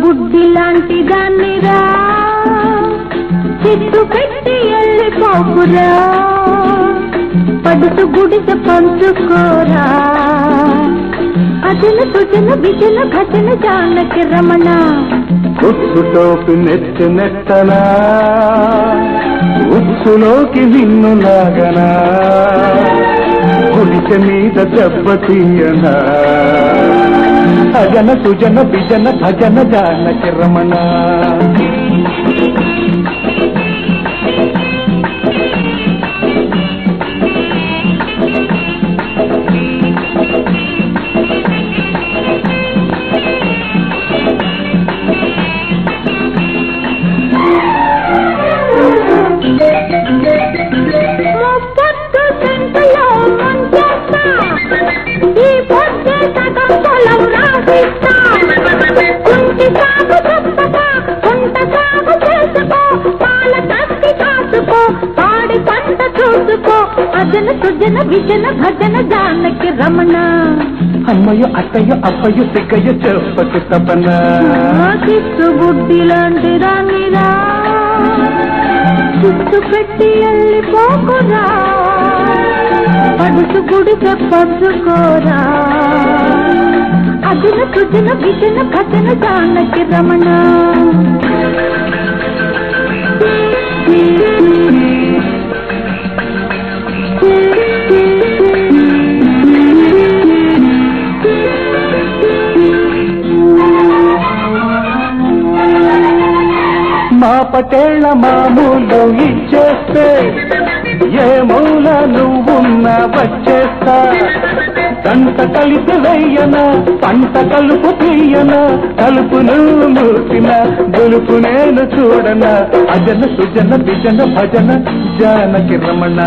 బుద్ధి లాంటి దాన్నిరా చిత్తు పెట్టి వెళ్ళిపోకురా పడుతు గుడిసె పంచుకోరా అజన సుజన విజన భజన జానకి రమణ ఉచ్చు టోపి నెత్తి నెత్తనా ఉచ్చులోకి నిన్ను లాగనా గుడిసె మీద దెబ్బతీయనా అజన సుజన విజన భజన జానకి రమణ అజన సుజన విజన భజన జానకి రమణ అమ్మయ్యో అత్తయ్యో అప్పయ్యో సిగ్గయ్యో చెప్పకు తపన చిత్తు బుద్ధి లాంటి రానిరా చిత్తు పెట్టి వెళ్ళిపోకురా పడుతు గుడిసె పంచుకోరా అజన సుజన విజన భజన జానకి రమణ మా పటేళ్ల మామూలు ఇచ్చేస్తే ఏ మూల నువ్వున్నా వచ్చేస్తా గంట కలిపి వెయ్యన పంట కలుపు తీయన కలుపును మూసిన గొలుపు నేను చూడన అజన సుజన విజన భజన జానకి రమణ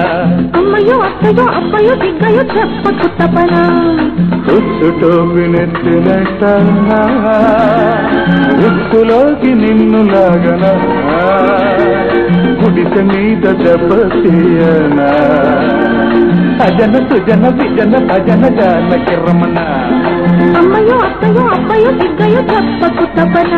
అమ్మయ్యో అత్తయ్యో అప్పయ్యో దిగ్గయ్యో చెప్పకు తపన ఉచ్చుటోపి నెత్తినెట్టనా ఉచ్చులోకి నిన్ను లాగనా గుడిసె మీద దెబ్బతీయనా అజన సుజన విజన భజన జానకి రమణ అమ్మయ్యో అత్తయ్యో అప్పయ్యో దిగ్గయ్యో చెప్పకు తపన